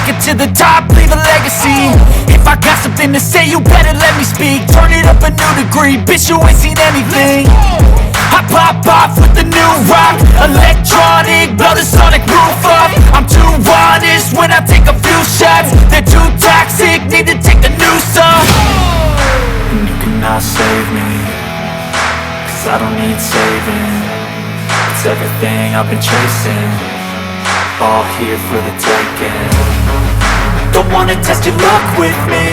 it to the top, leave a legacy. If I got something to say, you better let me speak. Turn it up a new degree, bitch, you ain't seen anything. I pop off with the new rock, electronic, blow the sonic roof up. I'm too honest when I take a few shots. They're too toxic, need to take the noose off. And you cannot save me, 'cause I don't need saving. It's everything I've been chasing, all here for the taking. Don't wanna test your luck with me,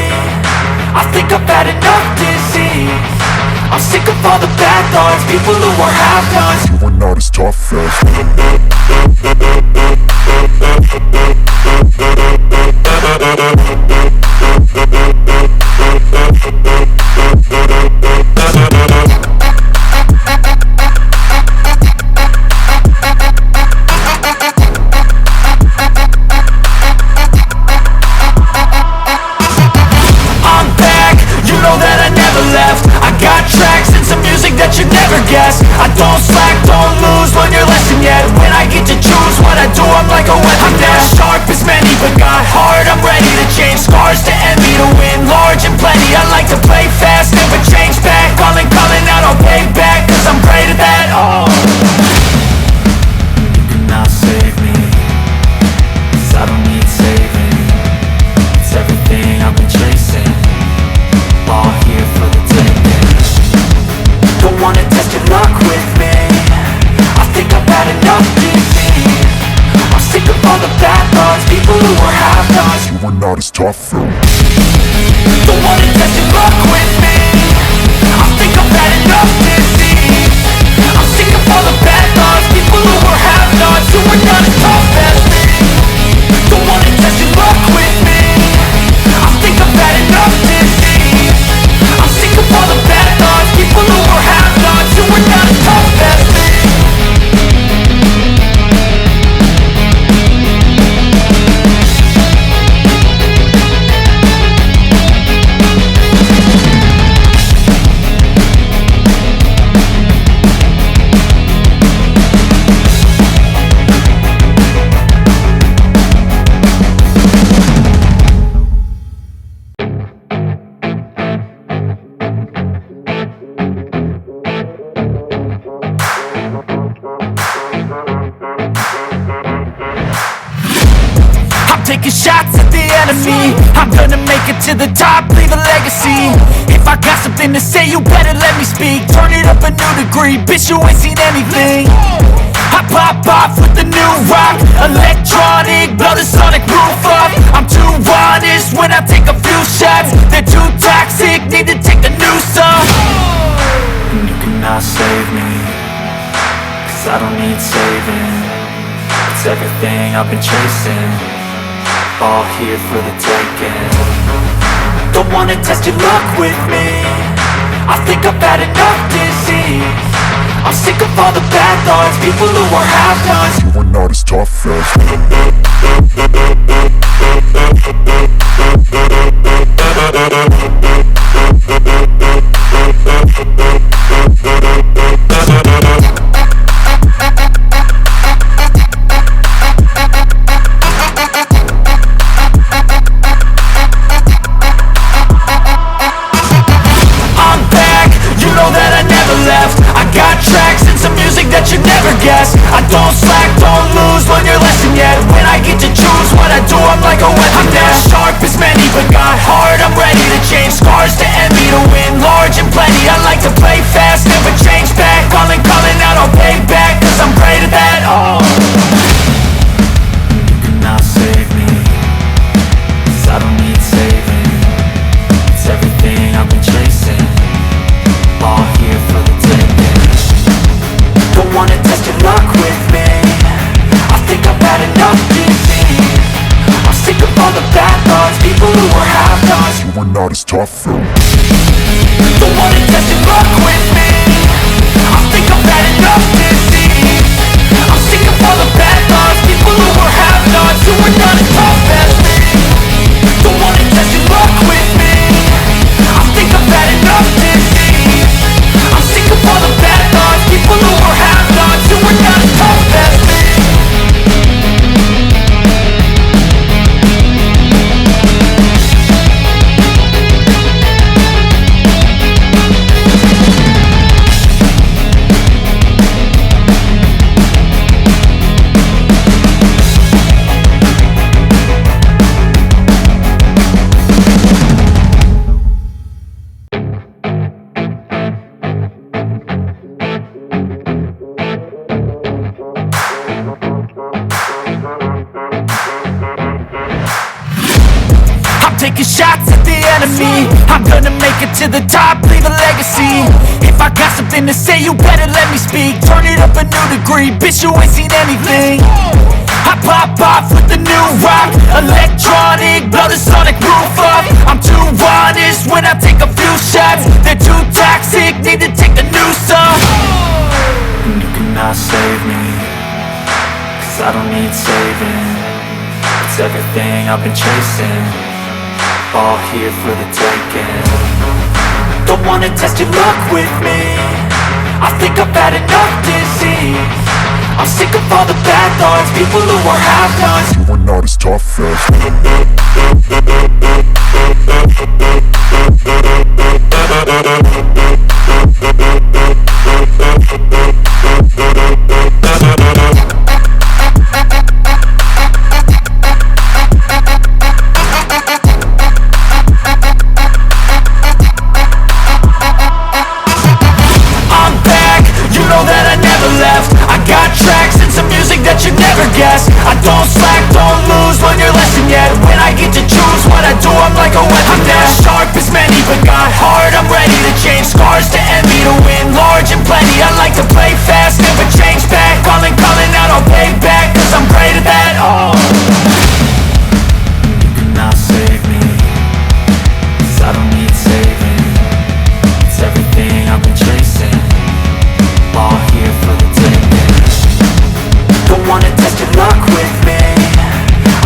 I think I've had enough disease. I'm sick of all the bad thoughts, people who are half-nots. You are not as tough as I don't slack, don't lose, learn your lesson yet. When I get to choose what I do, I'm like a weapon. I'm not sharp as many, but got heart. I'm ready to change scars to envy, to win large and plenty. I like to play fast, never change back. Calling out, I'll pay back, 'cause I'm great at that. Oh, you cannot save me, 'cause I don't need saving. It's everything I've been chasing, all here for the taking. Don't wanna test your luck with me, I think I've had enough disease. I'm sick of all the bad thoughts, people who are half-nots. You are not as tough though. Don't wanna test your luck with me, I think I've had enough disease. I'm sick of all the bad thoughts, people who are half-nots. You are not as tough as me. Don't wanna test your luck with me, I think I've had enough disease. I'm sick of all the bad thoughts, people who are half-nots. You are not as tough as me. Taking shots at the enemy, I'm gonna make it to the top, leave a legacy. If I got something to say, you better let me speak. Turn it up a new degree, bitch, you ain't seen anything. I pop off with the new rock, electronic, blow the sonic roof up. I'm too honest when I take a few shots. They're too toxic, need to take the noose off. And you cannot save me, 'cause I don't need saving. It's everything I've been chasing, all here for the taking. Don't wanna test your luck with me, I think I've had enough disease. I'm sick of all the bad thoughts, people who are half-nots. You are not as tough as I don't slack, don't lose, learn your lesson yet. When I get to choose what I do, I'm like a weapon. I'm not sharp as many, but got heart. I'm ready to change scars to envy, to win large and plenty. I like to play fast, never change back. Calling out, I'll pay back, 'cause I'm great at that. Oh, you cannot save me, 'cause I don't need saving. It's everything I've been chasing, all here for the taking. Don't wanna test your luck with me, I think I've had enough disease. I'm sick of all the bad thoughts, people who are half-nots. You are not as tough though. Don't wanna test your luck with me, I think I've had enough disease. I'm sick of all the bad thoughts, people who are half-nots. You are not as tough as me. Don't wanna test your luck with me, I think I've had enough disease. I'm sick of all the bad thoughts, people who are half-nots. You are not as tough as me. taking shots at the enemy. I'm gonna make it to the top, leave a legacy. If I got something to say, you better let me speak. Turn it up a new degree, bitch, you ain't seen anything. I pop off with the new rock, electronic, blow the sonic roof up. I'm too honest when I take a few shots. They're too toxic, need to take the noose off. And you cannot save me, 'cause I don't need saving. It's everything I've been chasing, all here for the taking. Don't wanna test your luck with me, I think I've had enough disease. I'm sick of all the bad thoughts, people who are half-nots. You are not as tough as I don't slack, don't lose, learn your lesson yet. When I get to choose what I do, I'm like a weapon. I'm not sharp as many, but got heart, I'm ready to change. Scars to envy, to win large and plenty. I like to play fast, never change back. Calling out, I'll pay back, 'cause I'm great at that. Oh, you cannot save me, 'cause I don't need saving. It's everything I've been chasing, all here for the taking. Don't wanna test your luck with me,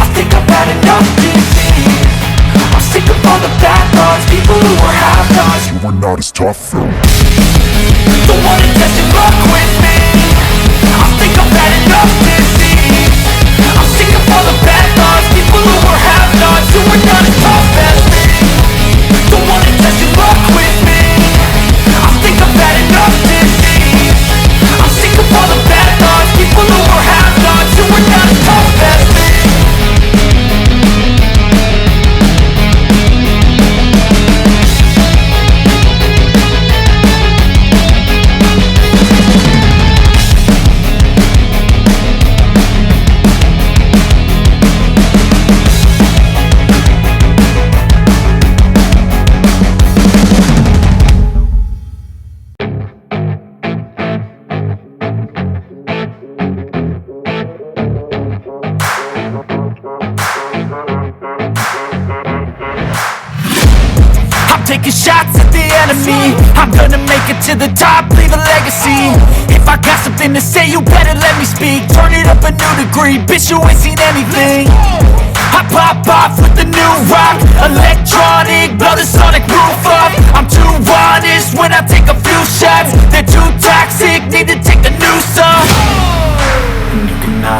I think I've had enough disease. I'm sick of all the bad thoughts, people who are half-nots. You are not as tough though. Don't wanna test your luck with me, I think I've had enough disease. I'm sick of all the bad thoughts, people who are half-nots. You are not as tough as me. Don't wanna test your luck with me, I think I've had enough disease. I'm sick of all the bad thoughts, people who are half-nots. You are not as tough as me. Taking shots at the enemy. I'm gonna make it to the top, leave a legacy. If I got something to say, you better let me speak. Turn it up a new degree, bitch, you ain't seen anything. I pop off with the new rock, electronic, blow the sonic roof up. I'm too honest when I take a few shots. They're too toxic, need to take the noose off. And you cannot